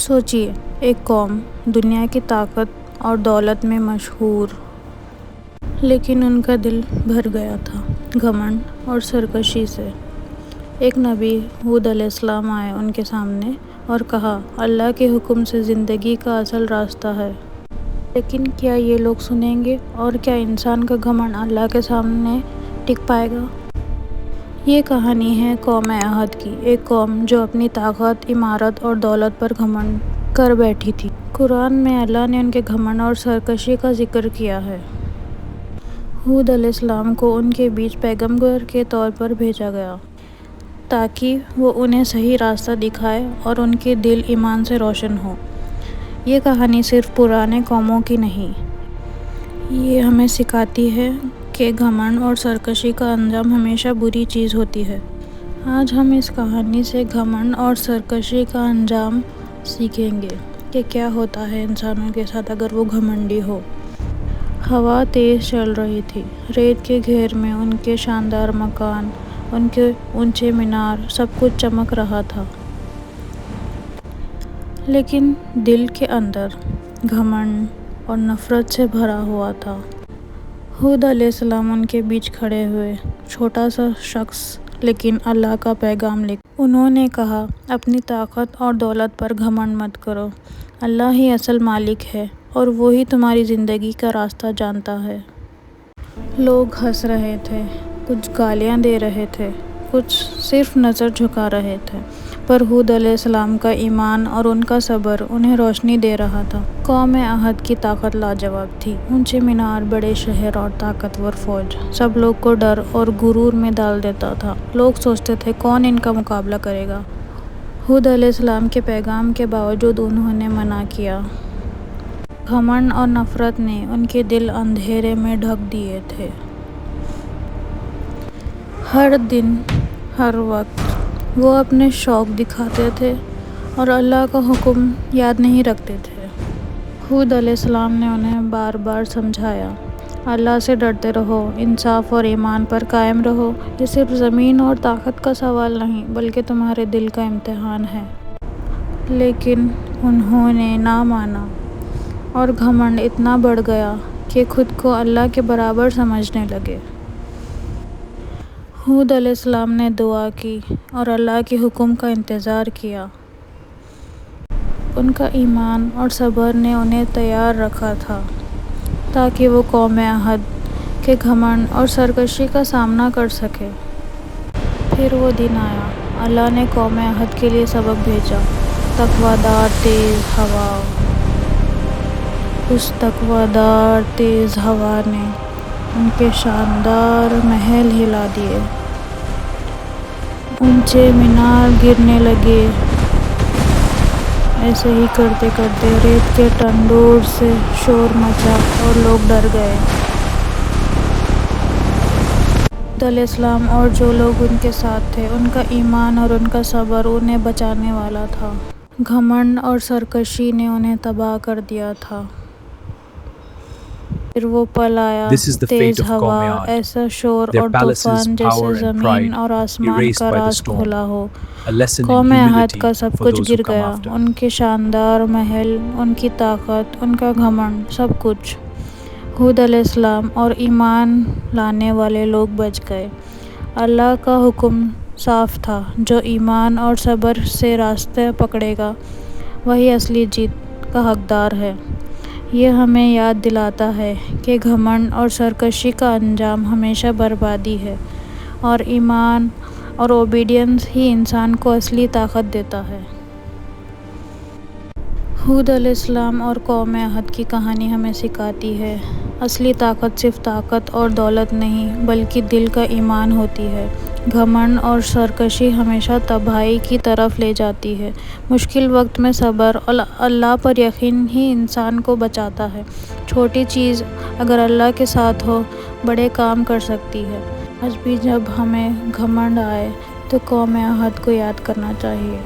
سوچیے، ایک قوم دنیا کی طاقت اور دولت میں مشہور، لیکن ان کا دل بھر گیا تھا گھمنڈ اور سرکشی سے۔ ایک نبی ہود علیہ السلام آئے ان کے سامنے اور کہا، اللہ کے حکم سے زندگی کا اصل راستہ ہے۔ لیکن کیا یہ لوگ سنیں گے؟ اور کیا انسان کا گھمنڈ اللہ کے سامنے ٹک پائے گا؟ یہ کہانی ہے قوم عاد کی، ایک قوم جو اپنی طاقت، عمارت اور دولت پر گھمنڈ کر بیٹھی تھی۔ قرآن میں اللہ نے ان کے گھمنڈ اور سرکشی کا ذکر کیا ہے۔ ہود علیہ السلام کو ان کے بیچ پیغمبر کے طور پر بھیجا گیا تاکہ وہ انہیں صحیح راستہ دکھائے اور ان کے دل ایمان سے روشن ہوں۔ یہ کہانی صرف پرانے قوموں کی نہیں، یہ ہمیں سکھاتی ہے کہ گھمنڈ اور سرکشی کا انجام ہمیشہ بری چیز ہوتی ہے۔ آج ہم اس کہانی سے گھمنڈ اور سرکشی کا انجام سیکھیں گے کہ کیا ہوتا ہے انسانوں کے ساتھ اگر وہ گھمنڈی ہو۔ ہوا تیز چل رہی تھی، ریت کے گھیر میں ان کے شاندار مکان، ان کے اونچے مینار، سب کچھ چمک رہا تھا۔ لیکن دل کے اندر گھمنڈ اور نفرت سے بھرا ہوا تھا۔ ہود علیہ السلام ان کے بیچ کھڑے ہوئے، چھوٹا سا شخص لیکن اللہ کا پیغام لے کر۔ انہوں نے کہا، اپنی طاقت اور دولت پر گھمنڈ مت کرو، اللہ ہی اصل مالک ہے اور وہی تمہاری زندگی کا راستہ جانتا ہے۔ لوگ ہنس رہے تھے، کچھ گالیاں دے رہے تھے، کچھ صرف نظر جھکا رہے تھے، پر ہود علیہ السلام کا ایمان اور ان کا صبر انہیں روشنی دے رہا تھا۔ قوم عاد کی طاقت لاجواب تھی، اونچے مینار، بڑے شہر اور طاقتور فوج، سب لوگ کو ڈر اور غرور میں ڈال دیتا تھا۔ لوگ سوچتے تھے کون ان کا مقابلہ کرے گا؟ ہود علیہ السلام کے پیغام کے باوجود انہوں نے منع کیا۔ گھمنڈ اور نفرت نے ان کے دل اندھیرے میں ڈھک دیے تھے۔ ہر دن، ہر وقت وہ اپنے شوق دکھاتے تھے اور اللہ کا حکم یاد نہیں رکھتے تھے۔ ہود علیہ السلام نے انہیں بار بار سمجھایا، اللہ سے ڈرتے رہو، انصاف اور ایمان پر قائم رہو، یہ صرف زمین اور طاقت کا سوال نہیں بلکہ تمہارے دل کا امتحان ہے۔ لیکن انہوں نے نہ مانا اور گھمنڈ اتنا بڑھ گیا کہ خود کو اللہ کے برابر سمجھنے لگے۔ ہود علیہ السلام نے دعا کی اور اللہ کے حکم کا انتظار کیا۔ ان کا ایمان اور صبر نے انہیں تیار رکھا تھا تاکہ وہ قوم عاد کے گھمنڈ اور سرکشی کا سامنا کر سکیں۔ پھر وہ دن آیا، اللہ نے قوم عاد کے لیے سبق بھیجا، تقویٰ دار تیز ہوا۔ اس تقویٰ دار تیز ہوا نے ان کے شاندار محل ہلا دیے، اونچے مینار گرنے لگے۔ ایسے ہی کرتے کرتے ریت کے تندور سے شور مچا اور لوگ ڈر گئے۔ ہود علیہ السلام اور جو لوگ ان کے ساتھ تھے، ان کا ایمان اور ان کا صبر انہیں بچانے والا تھا۔ گھمنڈ اور سرکشی نے انہیں تباہ کر دیا تھا۔ پھر وہ پل آیا، تیز ہوا، ایسا شور اور طوفان جیسے زمین اور آسمان کا راز کھلا ہو۔ قوم عاد کا سب کچھ گر گیا، ان کے شاندار محل، ان کی طاقت، ان کا گھمنڈ، سب کچھ۔ ہود علیہ السلام اور ایمان لانے والے لوگ بچ گئے۔ اللہ کا حکم صاف تھا، جو ایمان اور صبر سے راستہ پکڑے گا وہی اصلی جیت کا حقدار ہے۔ یہ ہمیں یاد دلاتا ہے کہ گھمنڈ اور سرکشی کا انجام ہمیشہ بربادی ہے اور ایمان اور اوبیڈینس ہی انسان کو اصلی طاقت دیتا ہے۔ ہود علیہ السلام اور قوم عاد کی کہانی ہمیں سکھاتی ہے، اصلی طاقت صرف طاقت اور دولت نہیں بلکہ دل کا ایمان ہوتی ہے۔ گھمنڈ اور سرکشی ہمیشہ تباہی کی طرف لے جاتی ہے۔ مشکل وقت میں صبر اور اللہ پر یقین ہی انسان کو بچاتا ہے۔ چھوٹی چیز اگر اللہ کے ساتھ ہو، بڑے کام کر سکتی ہے۔ آج بھی جب ہمیں گھمنڈ آئے تو قوم عاد کو یاد کرنا چاہیے۔